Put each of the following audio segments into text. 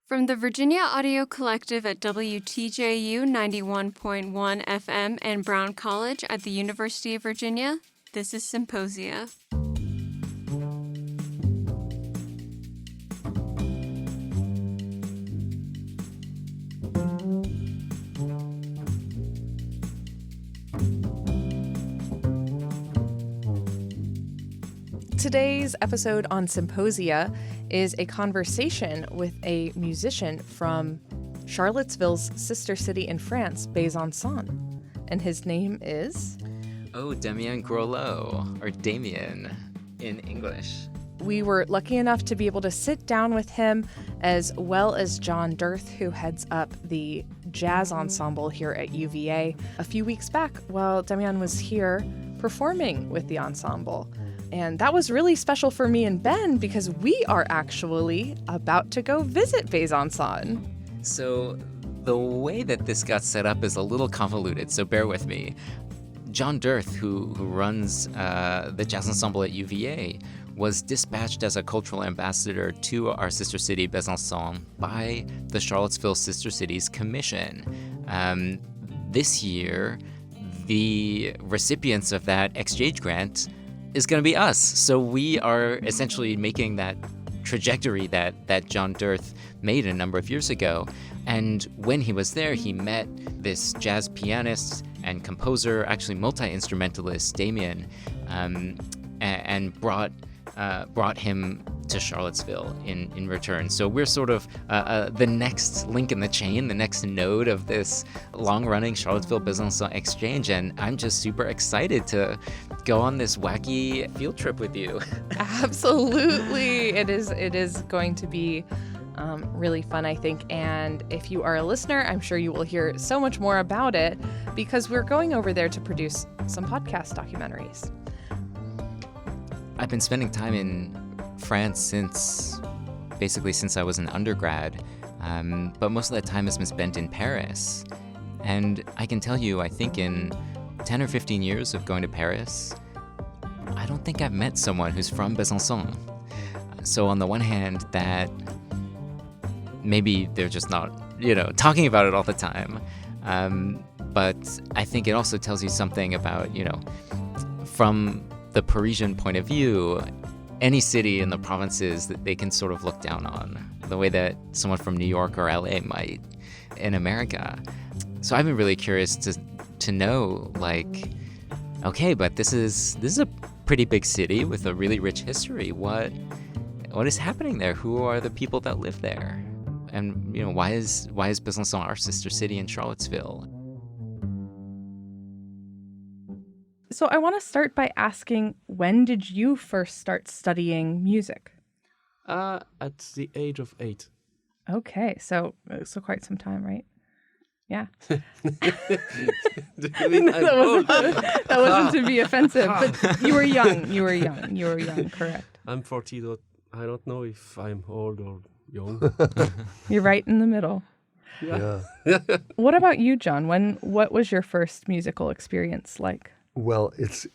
From the Virginia Audio Collective at WTJU 91.1 FM and Brown College at the University of Virginia, this is Symposia. Today's episode on Symposia is a conversation with a musician from Charlottesville's sister city in France, Besançon. And his name is? Damien Groleau, or Damien in English. We were lucky enough to be able to sit down with him, as well as John Dirth, who heads up the jazz ensemble here at UVA, a few weeks back while Damien was here performing with the ensemble. And that was really special for me and Ben because we are actually about to go visit Besançon. So the way that this got set up is a little convoluted, so bear with me. John Dirth, who runs the jazz ensemble at UVA, was dispatched as a cultural ambassador to our sister city, Besançon, by the Charlottesville Sister Cities Commission. This year, the recipients of that exchange grant is going to be us. So we are essentially making that trajectory that John Dirth made a number of years ago. And when he was there, he met this jazz pianist and composer, actually multi-instrumentalist, Damien, and brought him to Charlottesville in return. So we're sort of the next link in the chain, the next node of this long-running Charlottesville-Besançon exchange, and I'm just super excited to go on this wacky field trip with you. Absolutely. It is going to be really fun, I think. And if you are a listener, I'm sure you will hear so much more about it because we're going over there to produce some podcast documentaries. I've been spending time in France since I was an undergrad, but most of that time has been spent in Paris. And I can tell you, I think in 10 or 15 years of going to Paris, I don't think I've met someone who's from Besançon. So on the one hand, that maybe they're just not, talking about it all the time. But I think it also tells you something about, from the Parisian point of view, any city in the provinces that they can sort of look down on, the way that someone from New York or LA might in America. So I've been really curious to know, okay, but this is a pretty big city with a really rich history. What is happening there? Who are the people that live there? And why is Besançon our sister city in Charlottesville? So I want to start by asking, when did you first start studying music? At the age of 8. Okay, so quite some time, right? Yeah. That wasn't to be offensive, but you were young, correct. I'm 40, I don't know if I'm old or young. You're right in the middle. Yeah. What about you, John? What was your first musical experience like? Well, it's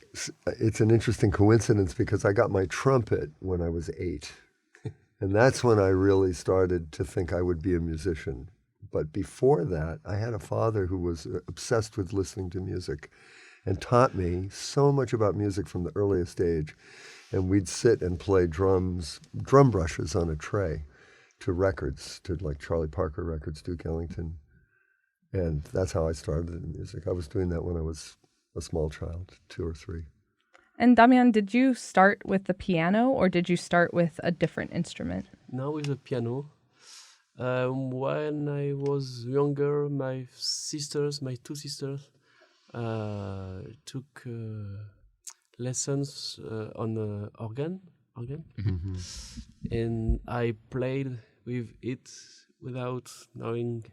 an interesting coincidence because I got my trumpet when I was 8. And that's when I really started to think I would be a musician. But before that, I had a father who was obsessed with listening to music and taught me so much about music from the earliest age. And we'd sit and play drum brushes on a tray to records, to like Charlie Parker records, Duke Ellington. And that's how I started in music. I was doing that when I was a small child, 2 or 3. And Damien, did you start with the piano or did you start with a different instrument? Now with the piano. When I was younger, my 2 sisters, took lessons on organ, Mm-hmm. and I played with it without knowing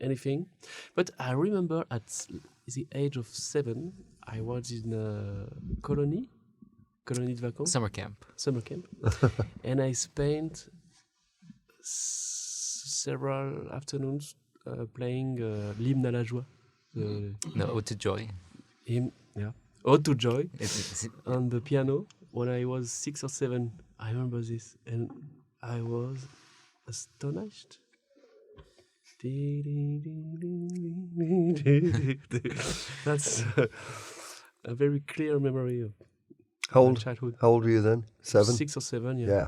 anything. But I remember at the age of 7, I was in a colony de vacances. Summer camp. And I spent several afternoons playing l'hymne à la joie. Ode to Joy. Ode to Joy on the piano when I was 6 or 7. I remember this, and I was astonished. That's a very clear memory of How my old? childhood. How old were you then? 7? 6 or 7, yeah. Yeah.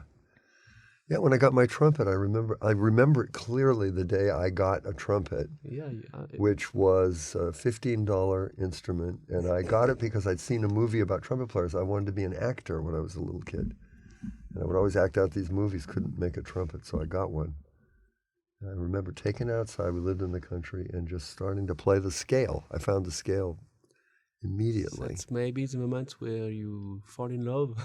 Yeah, when I got my trumpet, I remember it clearly the day I got a trumpet, Yeah, which was a $15 instrument, and I got it because I'd seen a movie about trumpet players. I wanted to be an actor when I was a little kid, and I would always act out these movies, couldn't make a trumpet, so I got one. And I remember taking it outside, we lived in the country, and just starting to play the scale. I found the scale immediately. That's maybe the moment where you fall in love.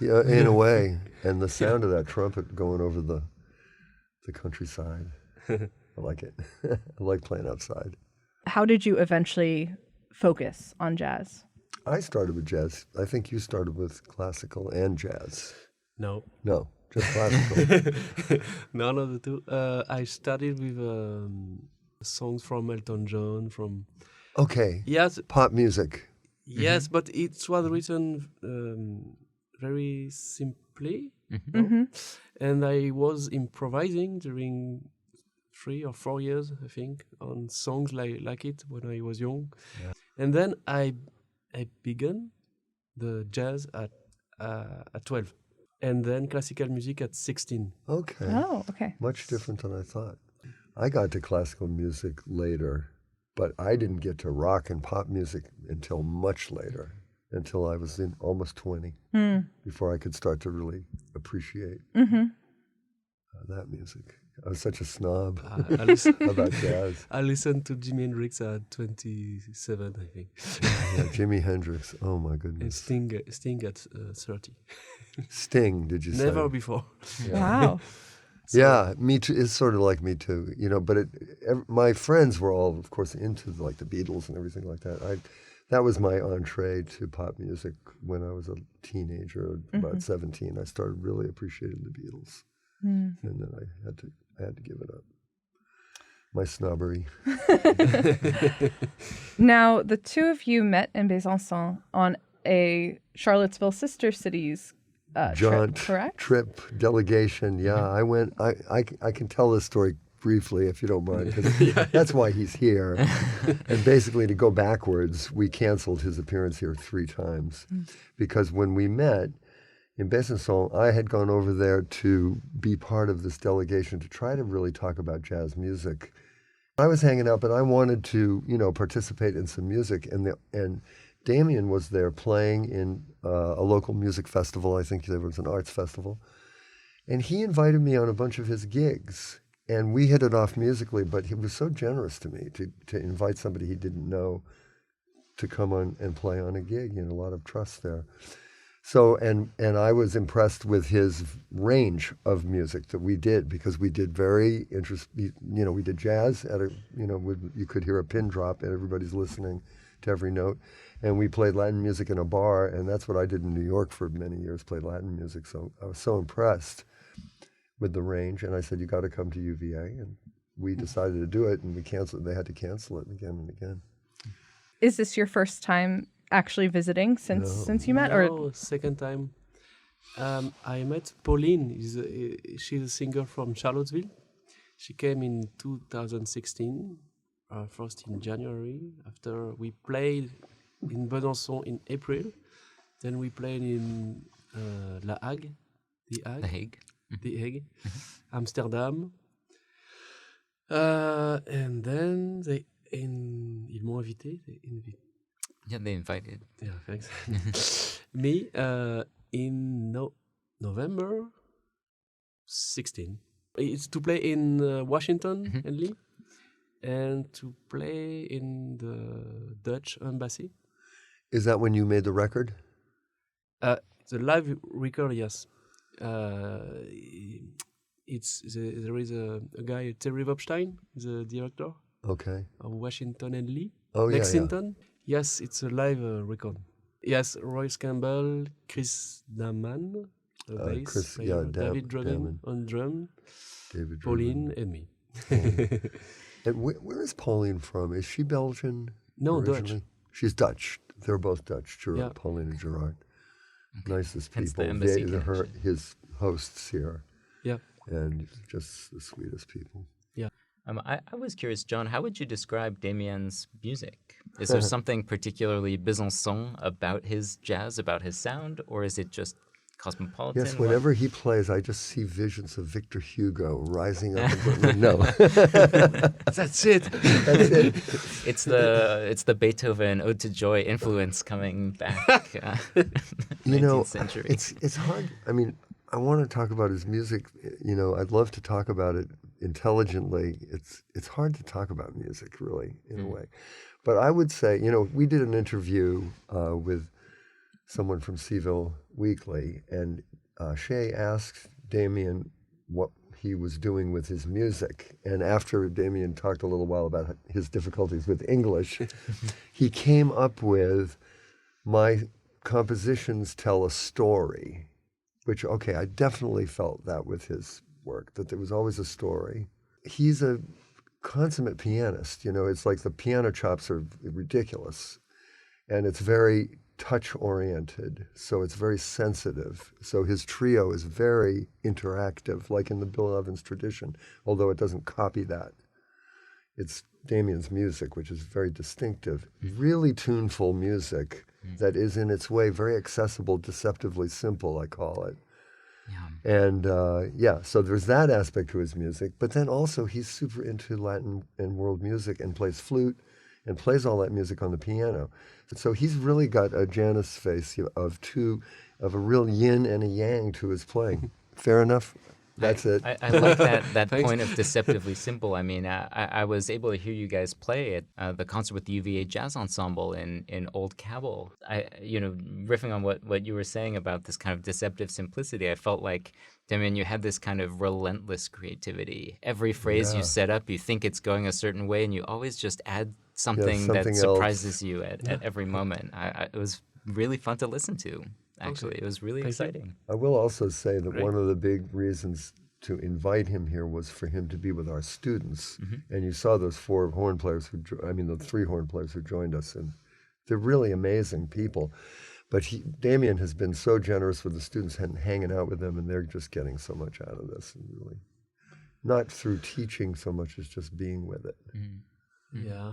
Yeah, in a way. And the sound of that trumpet going over the countryside. I like it. I like playing outside. How did you eventually focus on jazz? I started with jazz. I think you started with classical and jazz. No. No, just classical. None of the two. I started with songs from Elton John, from... Okay. Yes, Pop music. yes, but it was written very simply, and I was improvising during 3 or 4 years, I think, on songs like it when I was young, and then I began the jazz at 12, and then classical music at 16. Okay. Oh, okay. Much different than I thought. I got to classical music later, but I didn't get to rock and pop music until much later, until I was in almost 20, before I could start to really appreciate that music. I was such a snob about jazz. I listened to Jimi Hendrix at 27, I think, Yeah, Jimi Hendrix. Oh my and goodness. Sting at 30. Sting, did you say? Never before. Wow. Yeah, me too. It's sort of like me too, But my friends were all, of course, into like the Beatles and everything like that. That was my entree to pop music when I was a teenager, about 17. I started really appreciating the Beatles, and then I had to give it up. My snobbery. Now, the two of you met in Besançon on a Charlottesville Sister Cities Jaunt, trip, correct? Trip, delegation. Yeah, I went. I can tell this story briefly if you don't mind, because that's why he's here. And basically, to go backwards, we canceled his appearance here 3 times because when we met in Besançon, I had gone over there to be part of this delegation to try to really talk about jazz music. I was hanging out, but I wanted to, participate in some music, and Damien was there playing in a local music festival. I think there was an arts festival. And he invited me on a bunch of his gigs. And we hit it off musically, but he was so generous to me to invite somebody he didn't know to come on and play on a gig. A lot of trust there. So, and I was impressed with his range of music that we did, because we did very interesting, we did jazz at you could hear a pin drop and everybody's listening to every note. And we played Latin music in a bar, and that's what I did in New York for many years, played Latin music. So I was so impressed with the range, and I said, you got to come to UVA. And we decided to do it, and they had to cancel it again and again. Is this your first time actually visiting since you met? Or No, second time. I met Pauline. She's a singer from Charlottesville. She came in 2016, first in January. After we played in Besançon in April, then we played in The Hague, Amsterdam, and then ils m'ont invité. Yeah, they invited. Yeah, thanks. Me in November 16. It's to play in Washington and Lee, and to play in the Dutch embassy. Is that when you made the record? The live record, yes. There is a guy, Terry Vopstein, the director Okay. of Washington and Lee. Oh, yeah, Lexington. Yes, it's a live record. Yes, Royce Campbell, Chris Damien, bass Chris, player, yeah, David Drogan Damien. on drum, David Pauline and me. And where is Pauline from? Is she Belgian? No, originally? Dutch. She's Dutch. They're both Dutch, Yeah. Pauline and Gerard. Nicest Hence the people. embassy They're connection. his hosts here. Yeah. and just the sweetest people. I was curious, John, how would you describe Damien's music? Is there something particularly Besançon about his jazz, about his sound, or is it just cosmopolitan? Yes, whenever he plays, I just see visions of Victor Hugo rising up. No, That's it. that's it. It's the Beethoven Ode to Joy influence coming back. 19th century. It's hard. I mean, I want to talk about his music. I'd love to talk about it intelligently. It's hard to talk about music, really, in a way. But I would say, we did an interview with someone from Seville Weekly, and Shay asked Damien what he was doing with his music. And after Damien talked a little while about his difficulties with English, he came up with, my compositions tell a story, which, I definitely felt that with his work, that there was always a story. He's a consummate pianist. It's like the piano chops are ridiculous, and it's very touch-oriented, so it's very sensitive. So his trio is very interactive, like in the Bill Evans tradition, although it doesn't copy that. It's Damien's music, which is very distinctive, really tuneful music that is in its way very accessible, deceptively simple, I call it. Yeah. And so there's that aspect to his music, but then also he's super into Latin and world music and plays flute and plays all that music on the piano. So he's really got a Janus face of a real yin and a yang to his playing. Fair enough? That's it. I like that point of deceptively simple. I mean, I was able to hear you guys play at the concert with the UVA Jazz Ensemble in Old Cabell. Riffing on what you were saying about this kind of deceptive simplicity, I felt like, Damien, you had this kind of relentless creativity. Every phrase you set up, you think it's going a certain way, and you always just add something that else. surprises you at every moment. It was really fun to listen to. Actually, it was really exciting. I will also say that one of the big reasons to invite him here was for him to be with our students. And you saw those the 3 horn players who joined us, and they're really amazing people. But Damien has been so generous with the students and hanging out with them, and they're just getting so much out of this, and really, not through teaching so much as just being with it. Yeah.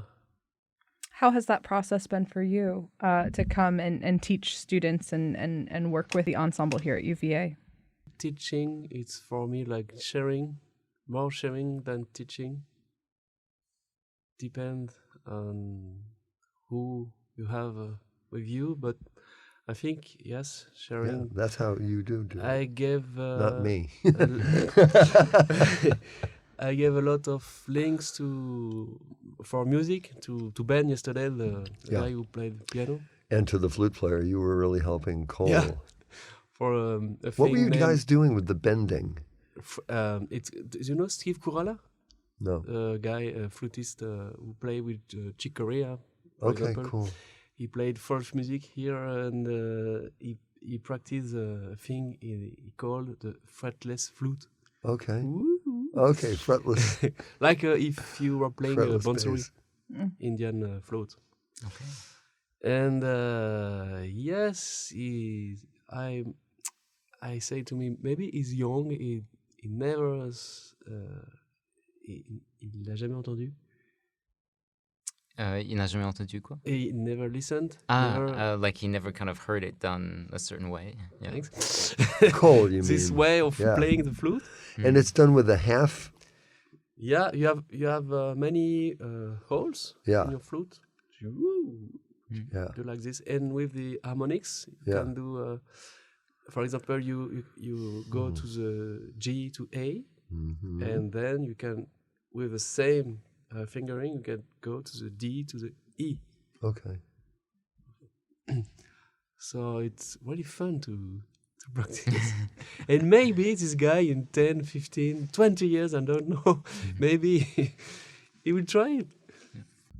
How has that process been for you to come and teach students and work with the ensemble here at UVA? Teaching, it's for me like more sharing than teaching. Depend on who you have with you, but I think, yes, sharing. Yeah, that's how you do it. I gave... Not me. I gave a lot of links for music to Ben yesterday, the guy who played piano. And to the flute player, you were really helping Cole. Yeah. For what were you guys doing with the bending? Do you know Steve Kurala? No. A guy, a flutist who played with Chick Corea. For Okay, example. cool. He played folk music here, and he practiced a thing he called the fretless flute. Okay. Woo. Okay, fretless. Like if you were playing a Fretless bonsuri, bass. Indian flute. Okay. And yes, I say to me, maybe he's young, he never, il l'a jamais entendu. Il n'a jamais entendu quoi? He never listened. Like he never kind of heard it done a certain way. Yeah. Thanks. Cole, you This mean. way of Yeah. playing the flute. And it's done with a half. Yeah, you have many holes Yeah. in your flute. Yeah. Do like this, and with the harmonics, you can do. For example, you go to the G to A, and then you can, with the same fingering, you can go to the D to the E. Okay. So it's really fun to practice. And maybe this guy in 10, 15, 20 years, I don't know, maybe he will try it.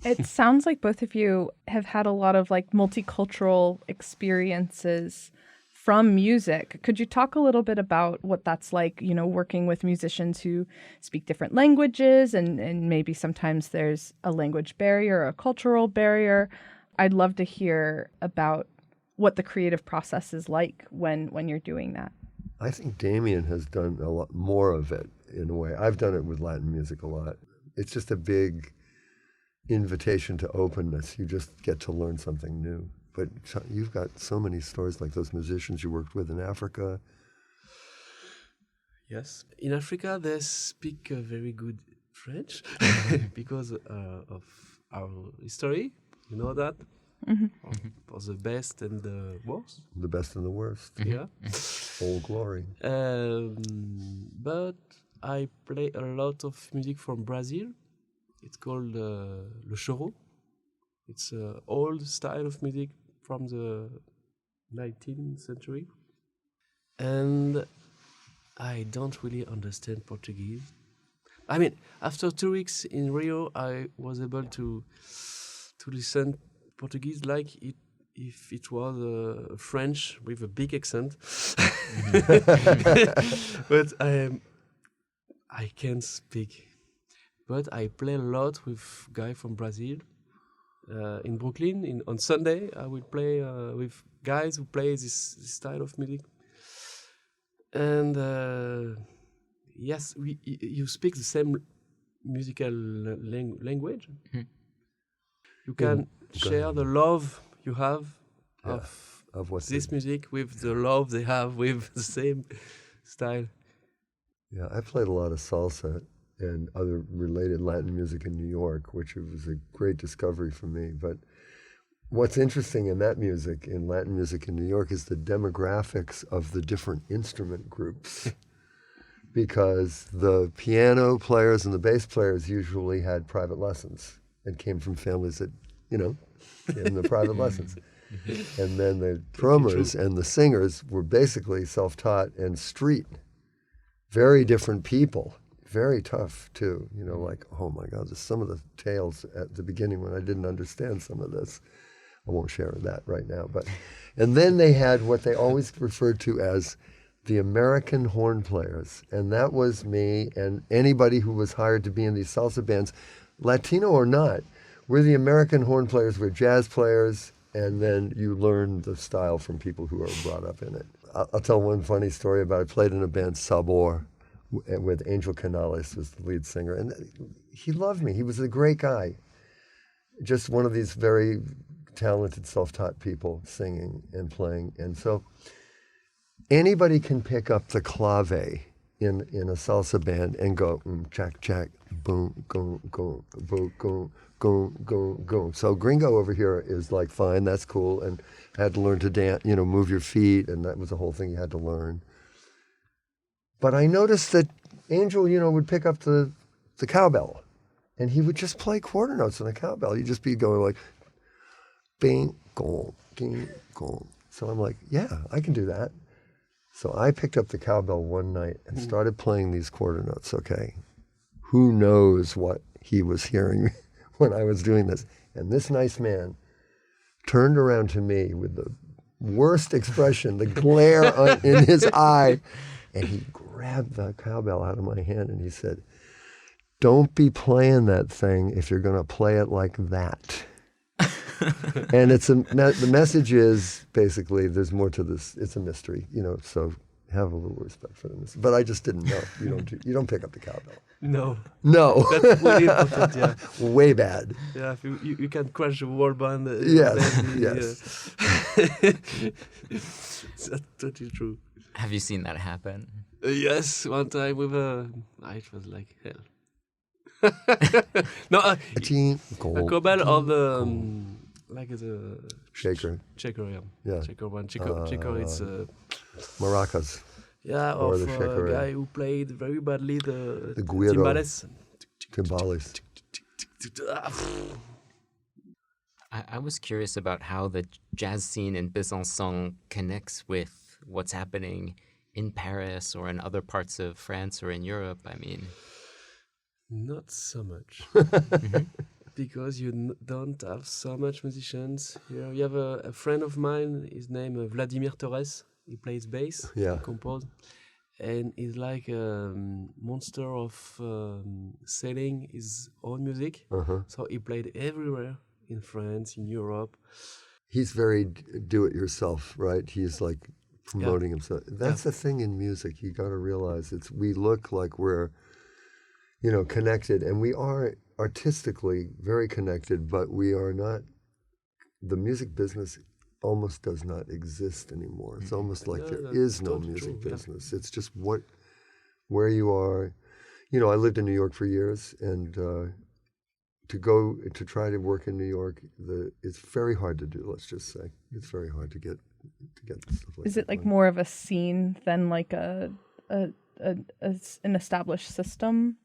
It sounds like both of you have had a lot of like multicultural experiences from music. Could you talk a little bit about what that's like, working with musicians who speak different languages and maybe sometimes there's a language barrier, a cultural barrier? I'd love to hear about what the creative process is like when you're doing that. I think Damien has done a lot more of it in a way. I've done it with Latin music a lot. It's just a big invitation to openness. You just get to learn something new. But you've got so many stories like those musicians you worked with in Africa. Yes. In Africa, they speak very good French because of our history. You know that? For the best and the worst. The best and the worst. Yeah. Old glory. But I play a lot of music from Brazil. It's called le choro. It's an old style of music from the 19th century. And I don't really understand Portuguese. I mean, after 2 weeks in Rio, I was able to listen Portuguese like if it was French with a big accent. But I can't speak. But I play a lot with guys from Brazil. In Brooklyn, on Sunday, I will play with guys who play this style of music. And yes, you speak the same musical language. You can share the love you have of what this music with the love they have with the same style. Yeah, I played a lot of salsa and other related Latin music in New York, which was a great discovery for me. But what's interesting in that music, in Latin music in New York, is the demographics of the different instrument groups. Because the piano players and the bass players usually had private lessons and came from families that, in the private lessons. And then the drummers and the singers were basically self-taught and street. Very different people. Very tough, too. Like, oh, my God, there's some of the tales at the beginning when I didn't understand some of this. I won't share that right now. And then they had what they always referred to as the American horn players. And that was me and anybody who was hired to be in these salsa bands, Latino or not. We're the American horn players, we're jazz players, and then you learn the style from people who are brought up in it. I'll tell one funny story about it. I played in a band, Sabor, with Angel Canales was the lead singer. And he loved me. He was a great guy. Just one of these very talented, self-taught people singing and playing. And so anybody can pick up the clave in a salsa band and go, jack, jack, boom, go, go, boom, go, go, go, go. So gringo over here is like, fine, that's cool. And I had to learn to dance, move your feet. And that was the whole thing you had to learn. But I noticed that Angel, would pick up the cowbell, and he would just play quarter notes on the cowbell. He'd just be going like, bing, gong, ging, gong. So I'm like, yeah, I can do that. So I picked up the cowbell one night and started playing these quarter notes, okay? Who knows what he was hearing when I was doing this? And this nice man turned around to me with the worst expression, the glare in his eye, and he grabbed the cowbell out of my hand and he said, "Don't be playing that thing if you're going to play it like that." And the message is basically there's more to this. It's a mystery, so have a little respect for the mystery. But I just didn't know. You don't pick up the cowbell. No. That's really important, yeah. Way bad. Yeah, if you can crash a wall band. Yes. That's totally true. Have you seen that happen? Yes, one time with it was like hell. No, a cowbell or the like the shaker, yeah. Shaker one, shaker. It's maracas. Yeah, or of the shaker, a guy who played very badly the guiro. timbales. I was curious about how the jazz scene in Besançon connects with what's happening in Paris or in other parts of France or in Europe. I mean, not so much. Because you don't have so much musicians here. You have a friend of mine, his name Vladimir Torres. He plays bass, yeah. Compose, and he's like a monster of selling his own music. So he played everywhere in France, in Europe. He's very do-it-yourself, right? He's like promoting himself. That's the thing in music. You got to realize we look like we're, connected, and we are artistically very connected, but we are not. The music business almost does not exist anymore. It's almost like there is no music business. It's just where you are. I lived in New York for years, and to try to work in New York, it's very hard to do. Let's just say it's very hard to get stuff like. Is it like more of a scene than like an established system?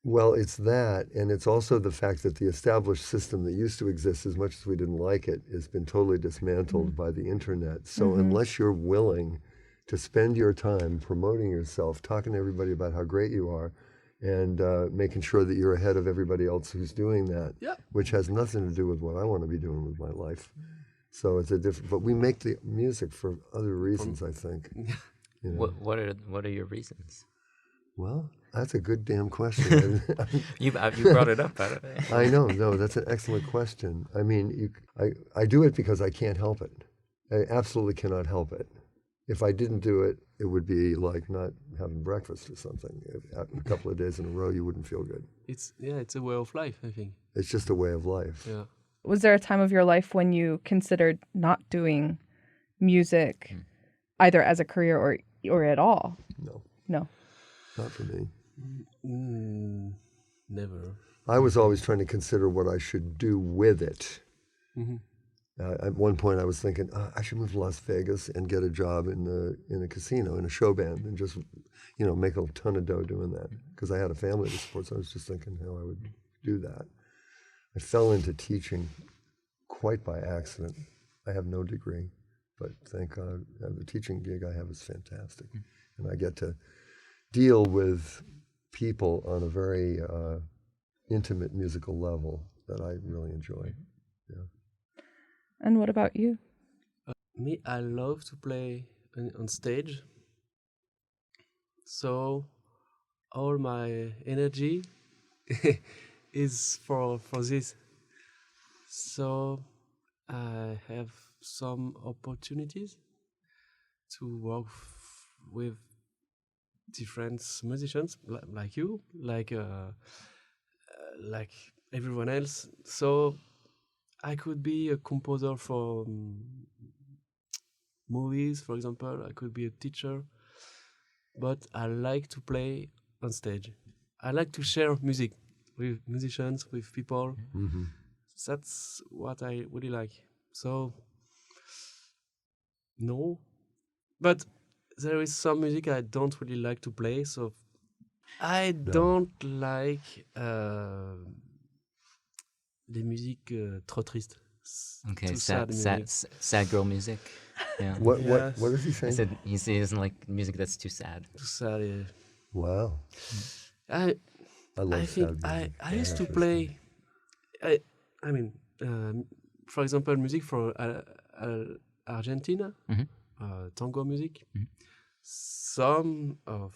Well, it's that, and it's also the fact that the established system that used to exist, as much as we didn't like it, has been totally dismantled by the internet. So unless you're willing to spend your time promoting yourself, talking to everybody about how great you are, and making sure that you're ahead of everybody else who's doing that, which has nothing to do with what I want to be doing with my life. So it's a different. But we make the music for other reasons, I think. What are your reasons? Well, that's a good damn question. You brought it up. I know. No, that's an excellent question. I mean, I do it because I can't help it. I absolutely cannot help it. If I didn't do it, it would be like not having breakfast or something. A couple of days in a row, you wouldn't feel good. It's a way of life, I think. It's just a way of life. Yeah. Was there a time of your life when you considered not doing music, either as a career or at all? No. No. Not for me. Never. I was always trying to consider what I should do with it. At one point, I was thinking, I should move to Las Vegas and get a job in a casino, in a show band, and just, make a ton of dough doing that. Because I had a family to support, so I was just thinking how I would do that. I fell into teaching quite by accident. I have no degree, but thank God the teaching gig I have is fantastic. And I get to deal with people on a very intimate musical level that I really enjoy. Yeah. And what about you? Me, I love to play on stage. So all my energy is for this. So I have some opportunities to work with different musicians like you, like everyone else. So I could be a composer for movies, for example. I could be a teacher, but I like to play on stage. I like to share music with musicians, with people. That's what I really like. So, no, but there is some music I don't really like to play. So, I don't like les musiques trop tristes. Okay, sad sad girl music. Yeah. What is he saying? He doesn't like music that's too sad. Too sad. Yeah. Wow. I love think sad music. I used to play. I mean, for example, music for Argentina, tango music. Some of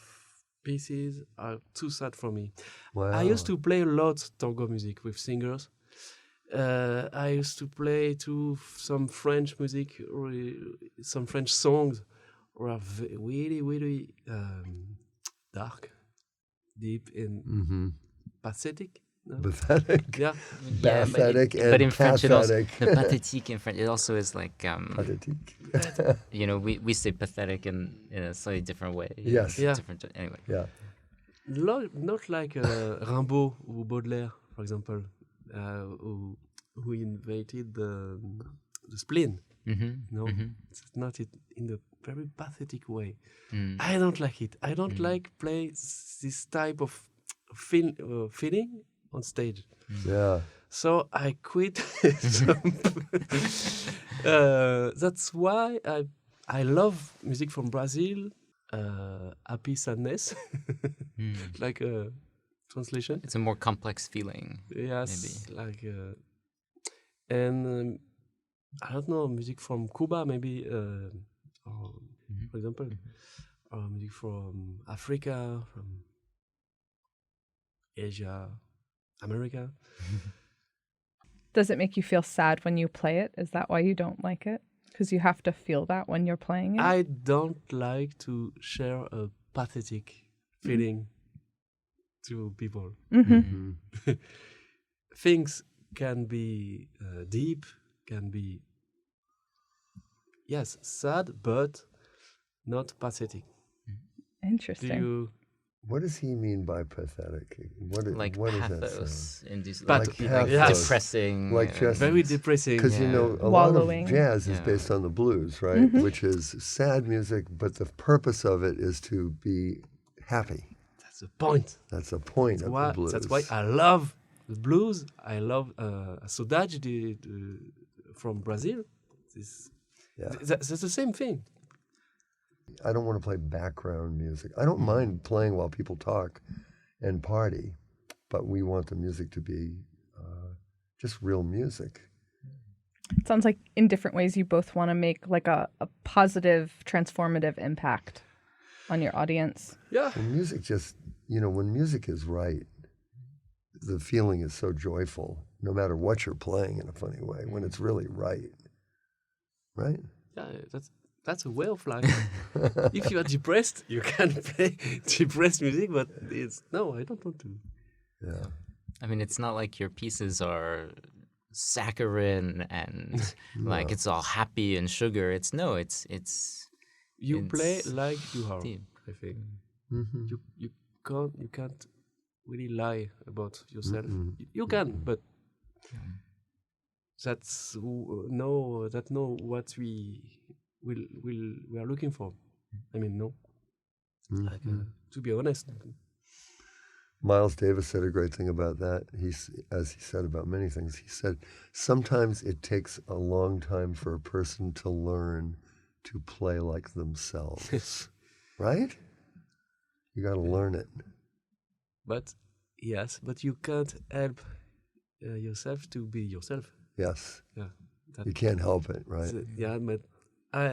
pieces are too sad for me. Wow. I used to play a lot tango music with singers. I used to play too some French music, or some French songs, were really, really dark, deep, and pathetic. No? Pathetic. Yeah. Pathetic and but in French, it also, pathetic. the pathétique in French, it also is like Pathetic. we say pathetic in a slightly different way. Yes. Yeah. Different. Anyway. Yeah. Not like Rimbaud or Baudelaire, for example, who invented the spleen. No, it's not it in the very pathetic way. I don't like it. I don't like play this type of feeling on stage. Yeah. So I quit. That's why I love music from Brazil. Happy sadness, like a translation. It's a more complex feeling. Yes, maybe. like and I don't know, music from Cuba maybe, or, for example, or music from Africa, from Asia, America. Does it make you feel sad when you play it? Is that why you don't like it? Because you have to feel that when you're playing it. I don't like to share a pathetic feeling to people. Things can be deep, can be, yes, sad, but not pathetic. Do Interesting. you What does he mean by pathetic? Like what does that pathos, sound? induced, But- like, Like like pathos. depressing, Like just- very depressing? Because Yeah. you know, a Wallowing. lot of jazz is Yeah. based on the blues, right? Which is sad music, but the purpose of it is to be happy. That's the point. That's the point of the blues. That's why I love the blues. I love saudade from Brazil. Yeah. That's the same thing. I don't want to play background music. I don't mind playing while people talk and party, but we want the music to be just real music. It sounds like in different ways you both want to make like a positive, transformative impact on your audience. Yeah. When music just, when music is right, the feeling is so joyful, no matter what you're playing in a funny way, when it's really right. Right? Yeah, that's a way of life. If you are depressed, you can play depressed music, but I don't want to. Yeah. I mean, it's not like your pieces are saccharine and like it's all happy and sugar. It's You play It's like you are. deep. I think Mm-hmm. you can't really lie about yourself. You can, but that's what we are looking for. I mean, no. Like, to be honest. Miles Davis said a great thing about that. As he said about many things, he said, sometimes it takes a long time for a person to learn to play like themselves. Right? You got to learn it. But yes, but you can't help yourself to be yourself. Yes. Yeah, You can't help it, right? yeah, but I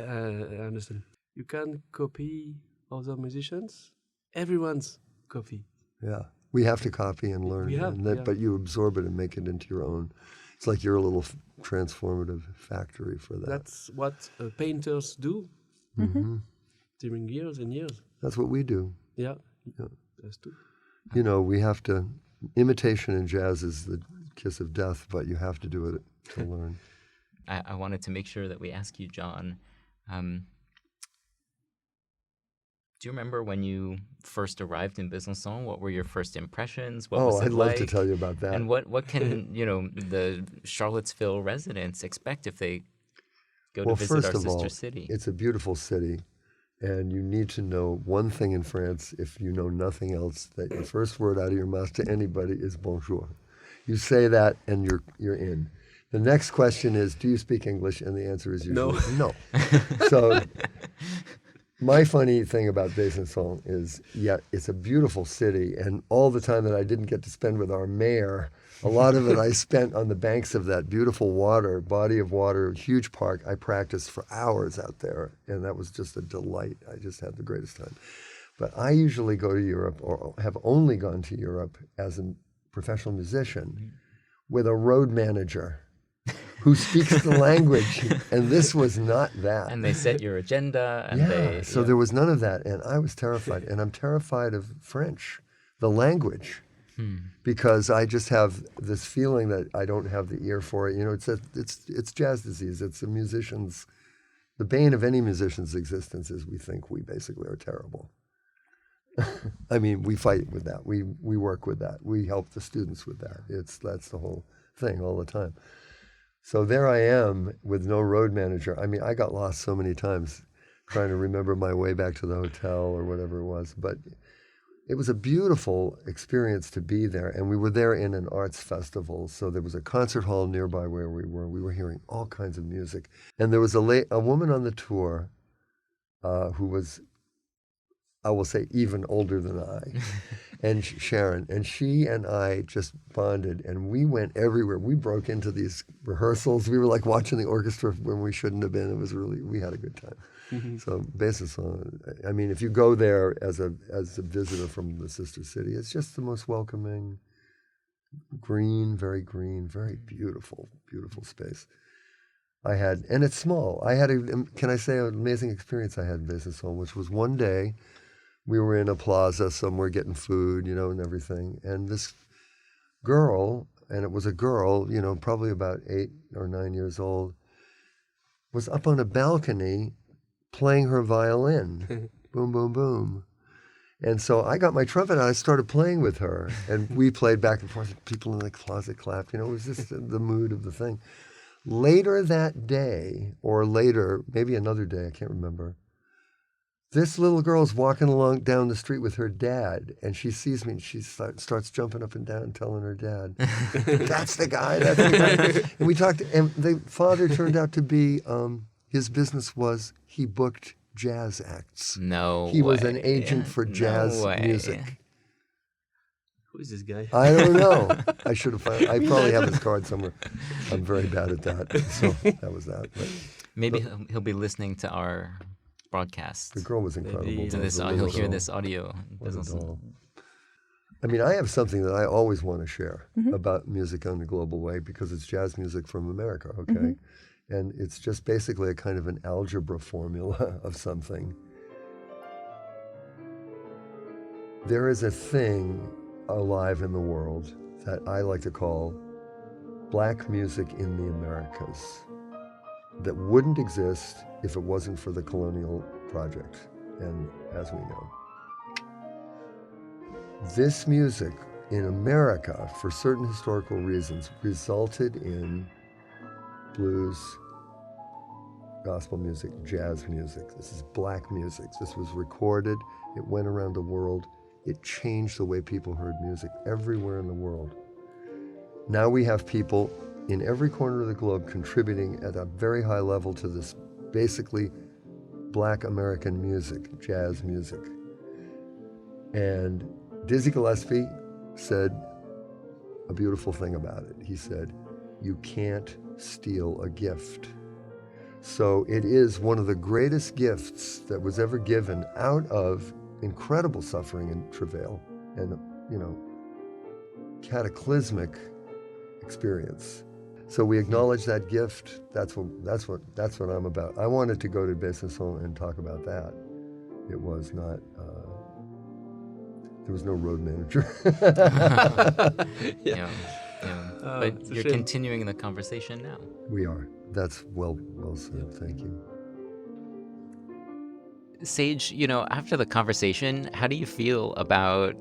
understand. You can copy other musicians. Everyone's copy. Yeah. We have to copy and learn, We have, yeah. but you absorb it and make it into your own. It's like you're a little transformative factory for that. That's what painters do during years and years. That's what we do. Yeah, Yeah. that's true. We have to, imitation in jazz is the kiss of death, but you have to do it to learn. I wanted to make sure that we ask you, John. Do you remember when you first arrived in Besançon? What were your first impressions? What was it I'd love to like? tell you about that. And what can the Charlottesville residents expect if they go to visit our sister city? It's a beautiful city, and you need to know one thing in France, if you know nothing else, that your first word out of your mouth to anybody is bonjour. You say that, and you're in. The next question is, do you speak English? And the answer is usually no. So my funny thing about Besançon is, it's a beautiful city, and all the time that I didn't get to spend with our mayor, a lot of it I spent on the banks of that beautiful body of water, huge park. I practiced for hours out there, and that was just a delight. I just had the greatest time. But I usually go to Europe, or have only gone to Europe as a professional musician, with a road manager who speaks the language, and this was not that. And they set your agenda. And So there was none of that, and I was terrified. And I'm terrified of French, the language, because I just have this feeling that I don't have the ear for it. It's jazz disease. It's the bane of any musician's existence is we think we basically are terrible. I mean, we fight with that. We work with that. We help the students with that. That's the whole thing all the time. So there I am with no road manager. I mean, I got lost so many times trying to remember my way back to the hotel or whatever it was. But it was a beautiful experience to be there. And we were there in an arts festival. So there was a concert hall nearby where we were. We were hearing all kinds of music. And there was a woman on the tour who was, I will say, even older than I, and Sharon, and she and I just bonded, and we went everywhere. We broke into these rehearsals. We were like watching the orchestra when we shouldn't have been. It was we had a good time. So Besançon, I mean, if you go there as a visitor from the sister city, it's just the most welcoming, very beautiful, beautiful space. And it's small. Can I say an amazing experience I had in Besançon, which was one day we were in a plaza somewhere getting food, and everything. And this girl, and it was a girl, probably about 8 or 9 years old, was up on a balcony playing her violin. Boom, boom, boom. And so I got my trumpet and I started playing with her. And we played back and forth. People in the closet clapped. It was just the mood of the thing. Later that day, or later, maybe another day, I can't remember, this little girl's walking along down the street with her dad, and she sees me, and she starts jumping up and down, telling her dad, that's the guy, that's the guy. And we talked, and the father turned out to be, his business was he booked jazz acts. He was an agent for jazz music. Who is this guy? I don't know. I should have found. I probably have his card somewhere. I'm very bad at that. So that was that. Maybe he'll be listening to our broadcast. The girl was incredible. He'll hear this audio. I mean, I have something that I always want to share about music on the global way because it's jazz music from America, okay? And it's just basically a kind of an algebra formula of something. There is a thing alive in the world that I like to call black music in the Americas that wouldn't exist if it wasn't for the colonial project, and as we know. This music in America, for certain historical reasons, resulted in blues, gospel music, jazz music. This is black music. This was recorded. It went around the world. It changed the way people heard music everywhere in the world. Now we have people in every corner of the globe contributing at a very high level to this basically black American music, jazz music. And Dizzy Gillespie said a beautiful thing about it. He said, "You can't steal a gift." So it is one of the greatest gifts that was ever given out of incredible suffering and travail and, cataclysmic experience. So we acknowledge that gift. That's what I'm about. I wanted to go to Besançon and talk about that. It was not, there was no road manager. But you're continuing the conversation now. We are. That's well said. Thank you. Sage, after the conversation, how do you feel about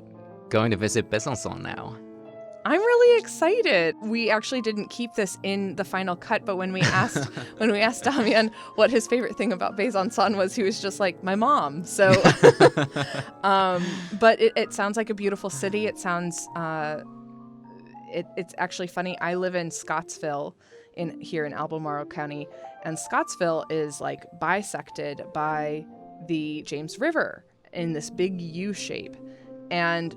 going to visit Besançon now? I'm really excited. We actually didn't keep this in the final cut, but when we asked Damien what his favorite thing about Besançon was, he was just like, my mom. So, but it sounds like a beautiful city. It sounds, it's actually funny. I live in Scottsville, here in Albemarle County, and Scottsville is like bisected by the James River in this big U shape. And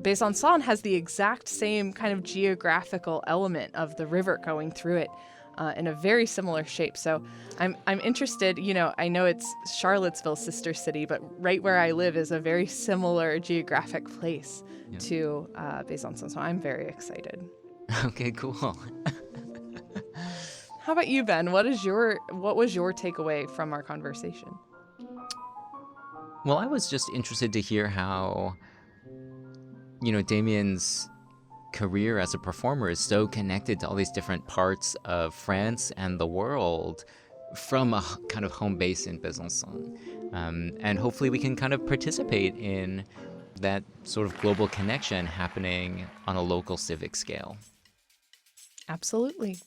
Besançon has the exact same kind of geographical element of the river going through it in a very similar shape. So I'm interested, I know it's Charlottesville's sister city, but right where I live is a very similar geographic place to Besançon. So I'm very excited. Okay, cool. How about you, Ben? What was your takeaway from our conversation? Well, I was just interested to hear how, Damien's career as a performer is so connected to all these different parts of France and the world from a kind of home base in Besançon. And hopefully we can kind of participate in that sort of global connection happening on a local civic scale. Absolutely.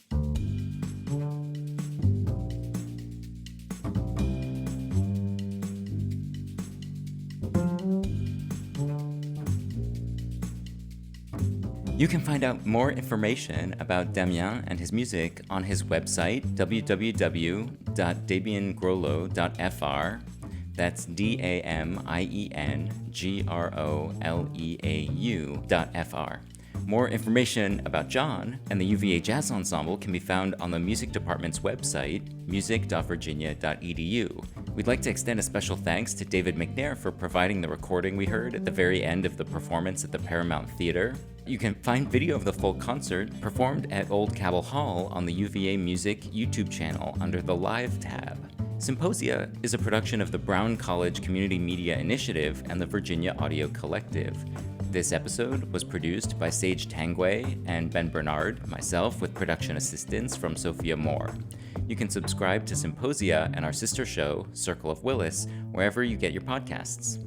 You can find out more information about Damien and his music on his website, www.damiengroleau.fr. That's DAMIENGROLEAU.fr. More information about John and the UVA Jazz Ensemble can be found on the music department's website, music.virginia.edu. We'd like to extend a special thanks to David McNair for providing the recording we heard at the very end of the performance at the Paramount Theater. You can find video of the full concert performed at Old Cabell Hall on the UVA Music YouTube channel under the Live tab. Symposia is a production of the Brown College Community Media Initiative and the Virginia Audio Collective. This episode was produced by Sage Tangway and Ben Bernard, myself, with production assistance from Sophia Moore. You can subscribe to Symposia and our sister show, Circle of Willis, wherever you get your podcasts.